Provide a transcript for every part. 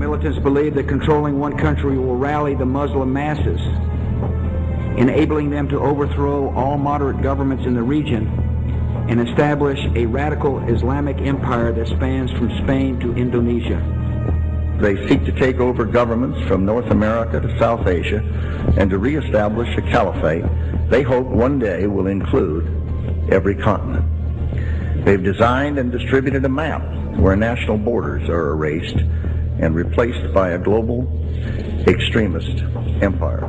Militants believe that controlling one country will rally the Muslim masses, enabling them to overthrow all moderate governments in the region and establish a radical Islamic empire that spans from Spain to Indonesia. They seek to take over governments from North America to South Asia and to reestablish a caliphate they hope one day will include every continent. They've designed and distributed a map where national borders are erased and replaced by a global extremist empire.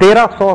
1300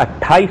28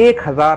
1000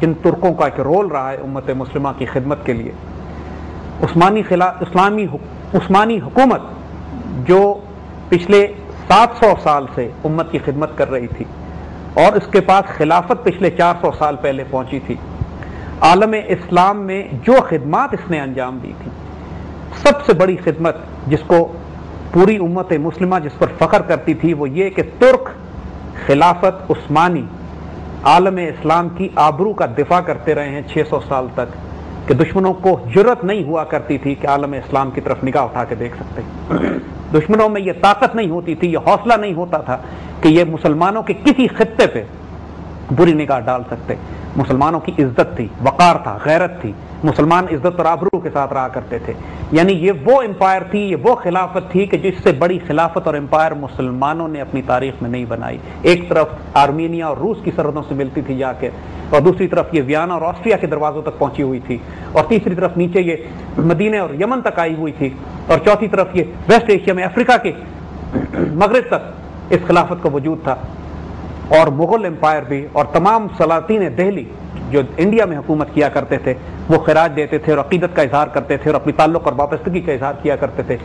جن ترکوں کا ایک role رہا ہے امت مسلمہ کی خدمت کے لیے. عثمانی حکومت جو پچھلے 700 سال سے امت کی خدمت کر رہی تھی اور اس کے پاس خلافت پچھلے 400 سال پہلے پہنچی تھی، عالم اسلام میں جو خدمات اس نے انجام دی تھی، سب سے بڑی خدمت جس کو پوری امت مسلمہ جس پر فخر کرتی تھی وہ یہ کہ ترک خلافت عثمانی عالم اسلام کی آبرو کا دفاع کرتے رہے ہیں 600 سال تک، کہ دشمنوں کو جرت نہیں ہوا کرتی تھی کہ عالم اسلام کی طرف نگاہ اٹھا کے دیکھ سکتے. دشمنوں میں یہ طاقت نہیں ہوتی تھی، یہ حوصلہ نہیں ہوتا تھا کہ یہ مسلمانوں کے کسی خطے پہ بری نگاہ ڈال سکتے. مسلمانوں کی عزت تھی، وقار تھا، غیرت تھی، مسلمان عزت اور آبرو کے ساتھ رہا کرتے تھے. یعنی یہ وہ امپائر تھی، یہ وہ خلافت تھی کہ جس سے بڑی خلافت اور امپائر مسلمانوں نے اپنی تاریخ میں نہیں بنائی. ایک طرف آرمینیا اور روس کی سرحدوں سے ملتی تھی جا کے، اور دوسری طرف یہ ویانا اور آسٹریا کے دروازوں تک پہنچی ہوئی تھی، اور تیسری طرف نیچے یہ مدینہ اور یمن تک آئی ہوئی تھی، اور چوتھی طرف یہ ویسٹ ایشیا میں افریقہ کے مغرب تک اس خلافت کا وجود تھا. اور مغل امپائر بھی اور تمام سلاطین دہلی جو انڈیا میں حکومت کیا کرتے تھے وہ خراج دیتے تھے اور عقیدت کا اظہار کرتے تھے اور اپنی تعلق اور وابستگی کا اظہار کیا کرتے تھے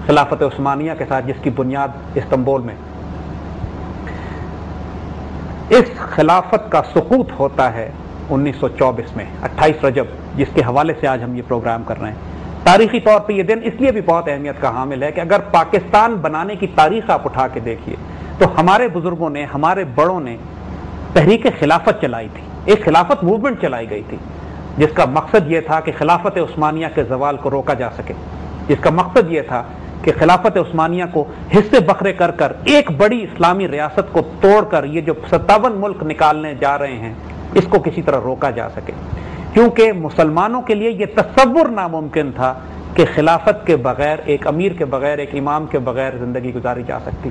خلافت عثمانیہ کے ساتھ، جس کی بنیاد استنبول میں. اس خلافت کا سقوط ہوتا ہے 1924 میں 28 رجب، جس کے حوالے سے آج ہم یہ پروگرام کر رہے ہیں. تاریخی طور پہ یہ دن اس لیے بھی بہت اہمیت کا حامل ہے کہ اگر پاکستان بنانے کی تاریخ آپ اٹھا کے دیکھیے تو ہمارے بزرگوں نے، ہمارے بڑوں نے تحریک خلافت چلائی تھی، ایک خلافت موومنٹ چلائی گئی تھی جس کا مقصد یہ تھا کہ خلافت عثمانیہ کے زوال کو روکا جا سکے، جس کا مقصد یہ تھا کہ خلافت عثمانیہ کو حصے بکھرے کر کر ایک بڑی اسلامی ریاست کو توڑ کر یہ جو 57 ملک نکالنے جا رہے ہیں اس کو کسی طرح روکا جا سکے. کیونکہ مسلمانوں کے لیے یہ تصور ناممکن تھا کہ خلافت کے بغیر، ایک امیر کے بغیر، ایک امام کے بغیر زندگی گزاری جا سکتی.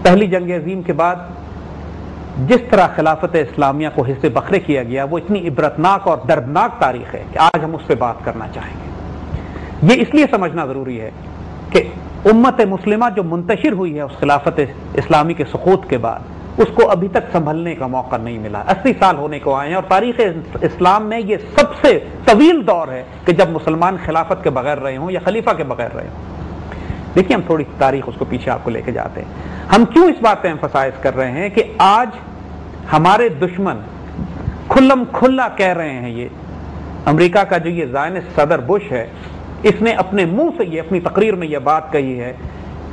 پہلی جنگ عظیم کے بعد جس طرح خلافت اسلامیہ کو حصے بکھرے کیا گیا وہ اتنی عبرتناک اور دردناک تاریخ ہے کہ آج ہم اس پہ بات کرنا چاہیں گے. یہ اس لیے سمجھنا ضروری ہے کہ امت مسلمہ جو منتشر ہوئی ہے اس خلافت اسلامی کے سقوط کے بعد، اس کو ابھی تک سنبھلنے کا موقع نہیں ملا. 80 سال ہونے کو آئے ہیں اور تاریخ اسلام میں یہ سب سے طویل دور ہے کہ جب مسلمان خلافت کے بغیر رہے ہوں یا خلیفہ کے بغیر رہے ہوں. دیکھیے ہم تھوڑی تاریخ اس کو پیچھے آپ کو لے کے جاتے ہیں. ہم کیوں اس بات پہ ایمفسائز کر رہے ہیں کہ آج ہمارے دشمن کھلم کھلا کہہ رہے ہیں، یہ امریکہ کا جو یہ زائنسٹ صدر بش ہے، اس نے اپنے منہ سے یہ اپنی تقریر میں یہ بات کہی ہے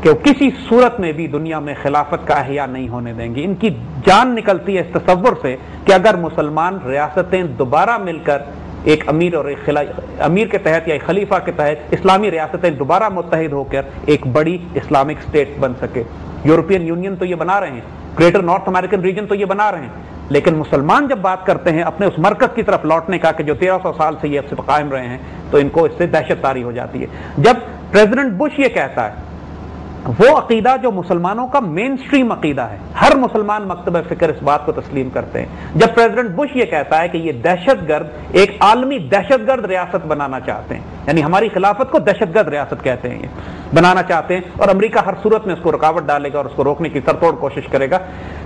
کہ وہ کسی صورت میں بھی دنیا میں خلافت کا احیاء نہیں ہونے دیں گے. ان کی جان نکلتی ہے اس تصور سے کہ اگر مسلمان ریاستیں دوبارہ مل کر ایک امیر اور ایک امیر کے تحت یا ایک خلیفہ کے تحت اسلامی ریاستیں دوبارہ متحد ہو کر ایک بڑی اسلامک اسٹیٹ بن سکے. یورپین یونین تو یہ بنا رہے ہیں، گریٹر نارتھ امریکن ریجن تو یہ بنا رہے ہیں، لیکن مسلمان جب بات کرتے ہیں اپنے اس مرکز کی طرف لوٹنے کا کہ جو 1300 سال سے یہ اب سے قائم رہے ہیں، تو ان کو اس سے دہشت طاری ہو جاتی ہے. جب پریزیڈنٹ بش یہ کہتا ہے، وہ عقیدہ جو مسلمانوں کا مین سٹریم عقیدہ ہے، ہر مسلمان مکتب فکر اس بات کو تسلیم کرتے ہیں. جب پریزیڈنٹ بش یہ کہتا ہے کہ یہ دہشت گرد ایک عالمی دہشت گرد ریاست بنانا چاہتے ہیں، یعنی ہماری خلافت کو دہشت گرد ریاست کہتے ہیں، یہ بنانا چاہتے ہیں اور امریکہ ہر صورت میں اس کو رکاوٹ ڈالے گا اور اس کو روکنے کی سرتوڑ کوشش کرے گا،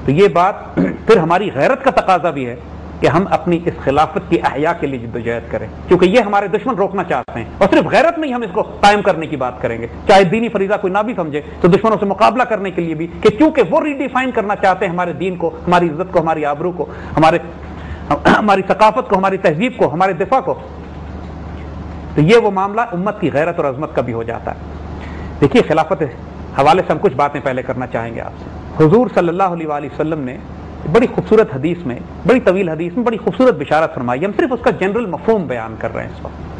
تو یہ بات پھر ہماری غیرت کا تقاضا بھی ہے کہ ہم اپنی اس خلافت کی احیاء کے لیے جدوجہد کریں، کیونکہ یہ ہمارے دشمن روکنا چاہتے ہیں. اور صرف غیرت میں ہی ہم اس کو قائم کرنے کی بات کریں گے، چاہے دینی فریضہ کوئی نہ بھی سمجھے تو دشمنوں سے مقابلہ کرنے کے لیے بھی، کہ کیونکہ وہ ریڈیفائن کرنا چاہتے ہیں ہمارے دین کو، ہماری عزت کو، ہماری آبرو کو، ہماری ثقافت کو، ہماری تہذیب کو، ہمارے دفاع کو. تو یہ وہ معاملہ امت کی غیرت اور عظمت کا بھی ہو جاتا ہے. دیکھیے خلافت حوالے سے ہم کچھ باتیں پہلے کرنا چاہیں گے آپ سے. حضور صلی اللہ علیہ وآلہ وسلم نے بڑی خوبصورت حدیث میں، بڑی طویل حدیث میں بڑی خوبصورت بشارت فرمائی. ہم صرف اس کا جنرل مفہوم بیان کر رہے ہیں اس وقت.